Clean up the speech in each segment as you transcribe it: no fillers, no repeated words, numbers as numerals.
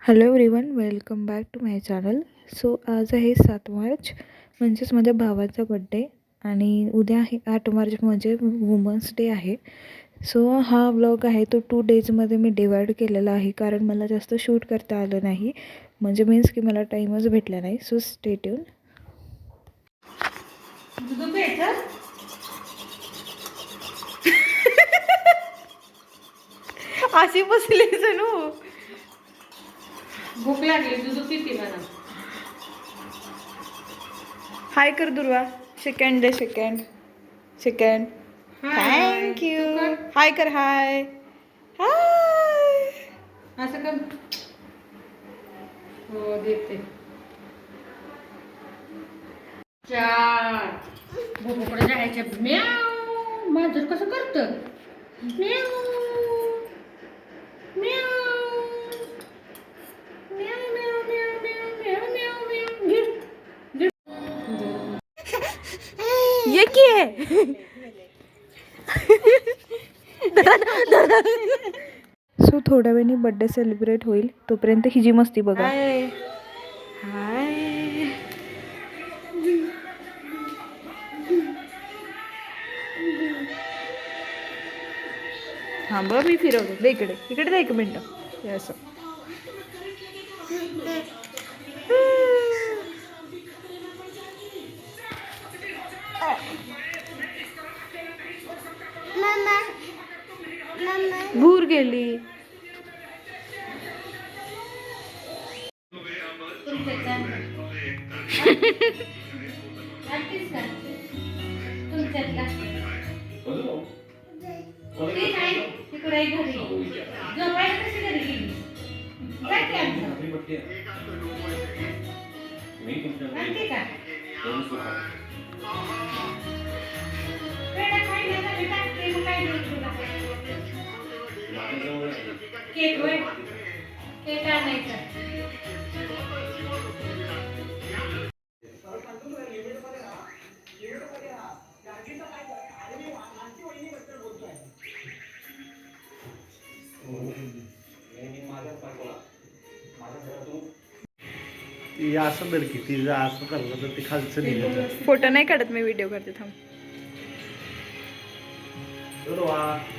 Hello everyone, welcome back to my channel. So आज आहे 7 मार्च, म्हणजेच माझ्या भावाचा बड्डे. आणि उद्या आहे 8 मार्च, म्हणजे वुमन्स डे आहे. सो हा व्लॉग आहे तो 2 डेजमध्ये मी डिवाईड केलेला आहे, कारण मला जास्त शूट करता आलं नाही, म्हणजे मीन्स की मला टाईमच भेटला नाही. So stay tune. अशी बसली जणू भूक लागली, दूध पिते मला. हाय कर दुर्वा. सेकंड दे, सेकंड सेकंड. थँक्यू. हाय कर. हाय हाय. असं कर. हो देते. चार भूकडे जायचं. म्याव. माझं कसं करतं. म्याव म्याव म्याव म्याव म्याव म्याव म्याव म्याव. गिर ये की आहे. सो थोड्या वेळाने बर्थडे सेलिब्रेट होईल, तोपर्यंत ही जी मस्ती बघा. हाय हाय. हां बरं, मी फिरवतो. दे इकडे, इकडे दे 1 मिनटं. असं भूर गेली. केक आणायचं. ती असं धर की ती जर असं करलं तर ते खालचं निघालं. फोटो नाही काढत मी, व्हिडिओ करते. थांब.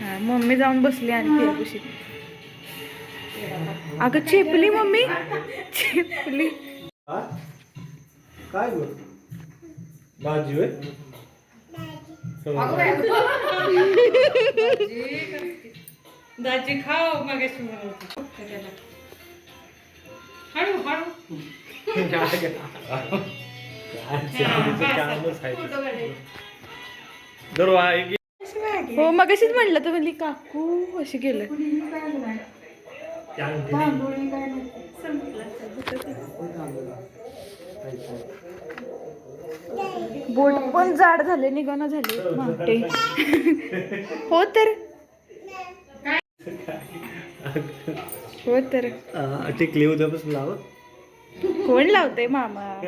हां, मम्मी जाऊन बसली आणि फिरकुशी. अगं चेपली मम्मी, चेपली. काय बोल भाजी होय. दाजी खाऊ मग हळू हळू. हो, मग अशीच म्हणलं तर म्हणली काकू अशी केलं. बोट पण जाड झाले, निघाणं झाले माटे. हो तर, हो तर. टिकली उद्यापासून लाव. कोण लावते मामा.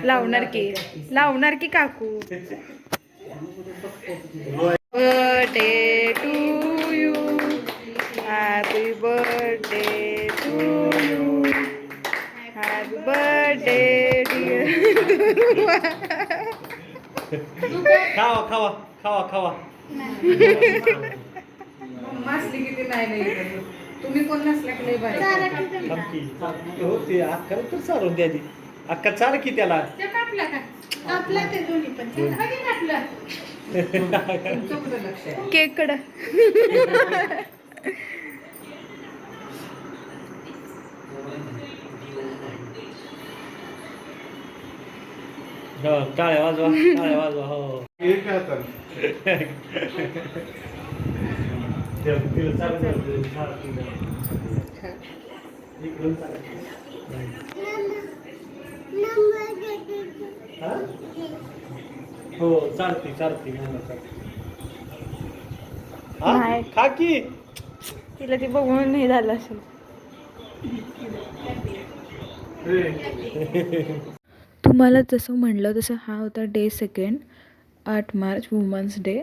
लावणार की काकू. Birthday to you, happy birthday to you, happy birthday dear. खावा खावा खावा खावा. मासली किती नाही. तुम्ही कोण नसल्या की होते अक्का तर चालून द्या ती. अक्का चाल की त्याला. कापला का कापला ते दोन्ही पण कापला. केक कडा. हो, टाळ्या वाजवा टाळ्या वाजवा. हो हो चालती चालती. नाही. खा की. तिला ती बघून हे झालं असेल. तुम्हाला जसं म्हणलं तसं हा होता day 2, 8 March, women's day.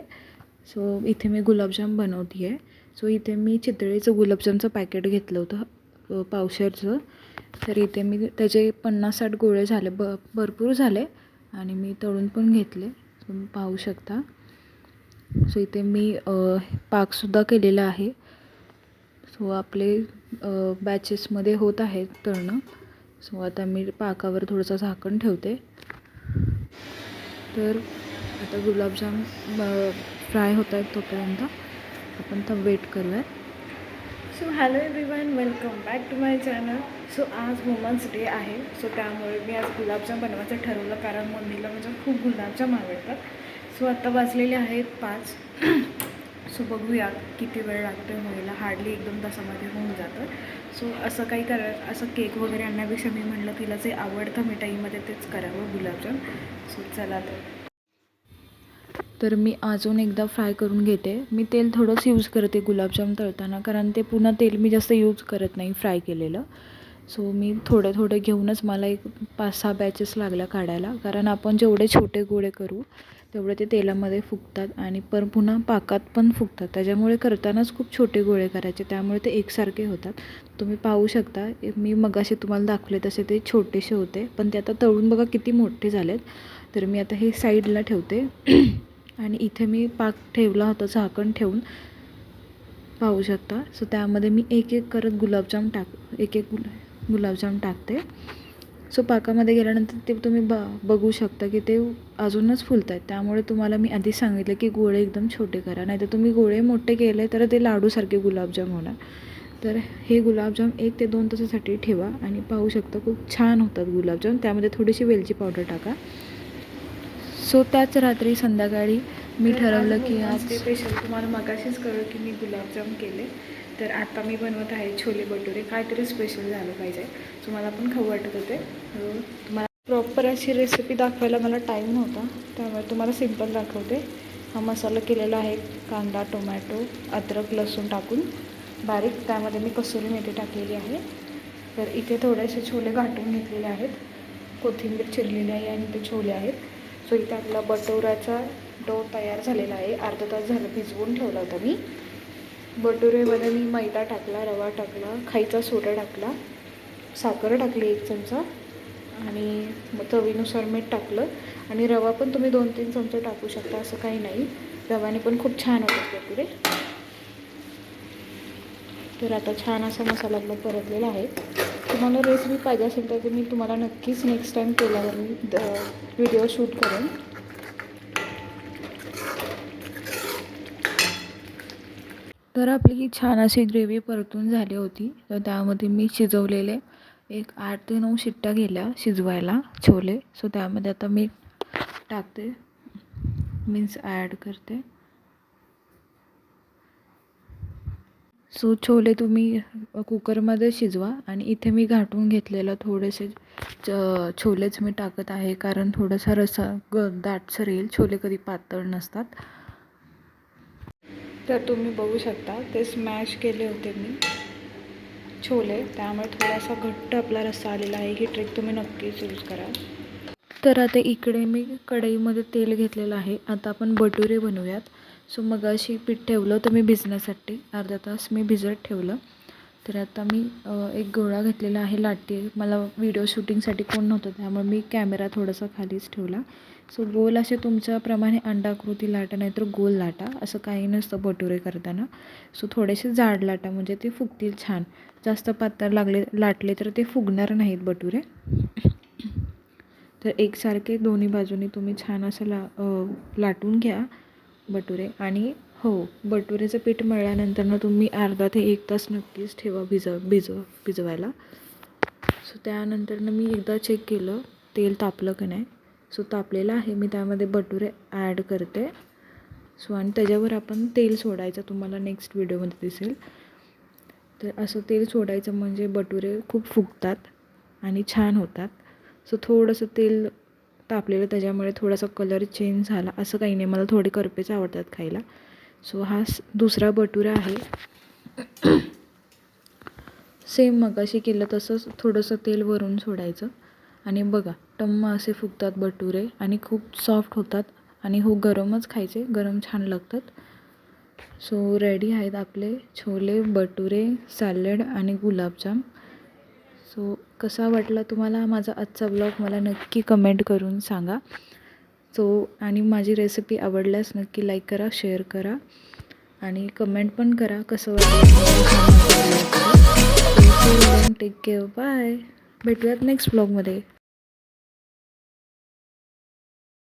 So इथे मी गुलाबजाम बनवते आहे. सो इथे मी चितळेचं गुलाबजामचं पॅकेट घेतलं होतं पावशेरचं. तर इथे मी त्याचे 50-60 गोळे झाले, भरपूर झाले आणि मी तळून पण घेतले, तुम्ही पाहू शकता. सो इथे मी पाकसुद्धा केलेला आहे. सो आपले बॅचेसमध्ये होत आहेत तळणं. सो आता मी पाकावर थोडंसं झाकण ठेवते. तर आता गुलाबजाम फ्राय होत आहेत तोपर्यंत आपण वेट करूयात. So hello everyone, welcome back to my channel. So आज वुमन्स डे आहे. सो त्यामुळे मी आज गुलाबजाम बनवायचं ठरवलं, कारण मम्मीला म्हणजे खूप गुलाबजाम आवडतात. सो आता वाजलेले आहेत 5. सो बघूया किती वेळ लागतो व्हायला. हार्डली 1-2 तासामध्ये होऊन जातं. सो असं काही असं केक वगैरे आणण्यापेक्षा मी म्हटलं तिला जे आवडतं मिठाईमध्ये तेच करावं, गुलाबजाम. सो चला तर मी अजून एकदा फ्राय करून घेते. मी तेल थोडंच यूज करते गुलाबजाम तळताना, कारण ते पुन्हा तेल मी जास्त यूज करत नाही फ्राय केलेलं. सो मी थोडे घेऊनच मला एक 5-6 बॅचेस लागल्या काढायला, कारण आपण जेवढे छोटे गोळे करू तेवढे ते तेलामध्ये फुगतात आणि पुन्हा पाकात पण फुगतात. त्याच्यामुळे करतानाच खूप छोटे गोळे करायचे, त्यामुळे ते एकसारखे होतात. तुम्ही पाहू शकता, मी मगाशी तुम्हाला दाखवले तसे ते छोटेसे होते, पण ते आता तळून बघा किती मोठे झालेत. तर मी आता हे साईडला ठेवते. आणि इथे मी पाक ठेवला होता झाकण ठेवून, पाहू शकता. सो त्यामध्ये मी एक करत गुलाबजाम टाकते. सो पाकामध्ये गेल्यानंतर ते तुम्ही बघू शकता की ते अजूनच फुलत आहेत. त्यामुळे तुम्हाला मी आधी सांगितलं की गोळे एकदम छोटे करा, नाही तर तुम्ही गोळे मोठे केले तर ते लाडूसारखे गुलाबजाम होणार. तर हे गुलाबजाम 1 ते 2 तासासाठी ठेवा आणि पाहू शकता खूप छान होतात गुलाबजाम. त्यामध्ये थोडीशी वेलची पावडर टाका. सो त्याच रात्री संध्याकाळी मी ठरवलं की आज स्पेशल तुम्हाला मगाशीच कळलं की मी गुलाबजाम केले. तर आता मी बनवत आहे छोले भटुरे. काहीतरी स्पेशल झालं पाहिजे. सो मला पण खाऊ वाटत होते. तुम्हाला प्रॉपर अशी रेसिपी दाखवायला मला टाईम नव्हता, त्यामुळे तुम्हाला सिम्पल दाखवते. हा मसाला केलेला आहे कांदा, टोमॅटो, अद्रक, लसूण टाकून बारीक. त्यामध्ये मी कसुरी मेथी टाकलेली आहे. तर इथे थोडेसे छोले घाटून घेतलेले आहेत, कोथिंबीर चिरलेली आहे आणि ते छोले आहेत. सो इथे आपला बटुऱ्याचा डो तयार झालेला आहे. अर्धा तास झालं भिजवून ठेवला होता मी. बटुरेमध्ये मी मैदा टाकला, रवा टाकला, खायचा सोडा टाकला, साखर टाकली 1 चमचा आणि मग चवीनुसार मीठ टाकलं. आणि रवा पण तुम्ही 2-3 चमचे टाकू शकता, असं काही नाही. रव्याने पण खूप छान होतात बटुरे. तर आता छान असा मसाला आपला परतलेला आहे. तुम्हाला रेसिपी पाहिजे असेल तर मी तुम्हाला नक्कीच नेक्स्ट टाईम केल्यावर मी व्हिडिओ शूट करेन. तर आपली ही छान अशी ग्रेव्ही परतून झाली होती. तर त्यामध्ये मी शिजवलेले एक 8 ते 9 शिट्ट्या गेल्या शिजवायला छोले. सो त्यामध्ये आता मी टाकते, मीन्स ॲड करते. सो छोले तुम्ही कुकरमध्ये शिजवा आणि इथे मी घाटून घेतलेलं थोडेसे छोलेच मी टाकत आहे, कारण थोडासा रस्सा दाटसर येईल. छोले कधी पातळ नसतात. तर तुम्ही बघू शकता ते स्मॅश केले होते मी छोले, त्यामुळे थोडासा घट्ट आपला रस्सा आलेला आहे. ही ट्रिक तुम्ही नक्कीच यूज करा. तर आता इकडे मी कढईमध्ये तेल घेतलेलं आहे. आता आपण भटुरे बनवूयात. सो मगाशी पीठ ठेवलं होतं मी भिजण्यासाठी, अर्धा तास मी भिजत ठेवलं. तर आता मी एक गोळा घेतलेला आहे लाटी. मला व्हिडिओ शूटिंगसाठी कोण नव्हतं, त्यामुळे मी कॅमेरा थोडासा खालीच ठेवला. सो गोल असे तुमच्याप्रमाणे अंडाकृती लाटा, नाहीतर गोल लाटा, असं काही नसतं भटुरे करताना. सो थोडेसे जाड लाटा, म्हणजे ते फुगतील छान. जास्त पातळ लाटले तर ते फुगणार नाहीत भटुरे. तर एकसारखे दोन्ही बाजूनी तुम्ही छान असं लाटून घ्या भटुरे. आणि हो, भटुरेचं पीठ मळल्यानंतर तुम्ही अर्धा ते 1 तास नक्कीच ठेवा भिजवायला. सो त्यानंतर मी एकदा चेक केलं तेल तापलं की नाही. सो तापलेलं आहे. मी त्यामध्ये भटुरे ॲड करते. सो आणि त्याच्यावर आपण तेल सोडायचं, तुम्हाला नेक्स्ट व्हिडिओमध्ये दिसेल. तर असं तेल सोडायचं म्हणजे भटुरे खूप फुगतात आणि छान होतात. सो थोडंसं तेल तापलेलं, त्याच्यामुळे थोडासा कलर चेंज झाला, असं काही नाही. मला थोडे करपेच आवडतात खायला. सो हा दुसरा भटुरा आहे. सेम मगाशी केलं तसंच थोडंसं तेल वरून सोडायचं आणि बघा टम्म असे फुगतात भटुरे आणि खूप सॉफ्ट होतात. आणि हो, गरमच खायचे, गरम छान लागतात. सो रेडी आहेत आपले छोले भटुरे, सॅलड आणि गुलाबजाम. सो कसा वाटला तुम्हाला माझा आजचा ब्लॉग मला नक्की कमेंट करून सांगा. सो आणि माझी रेसिपी आवडल्यास नक्की लाईक करा, शेअर करा आणि कमेंट पण करा कसं वाटलं. Take care, bye. भेटूयात नेक्स्ट ब्लॉगमध्ये.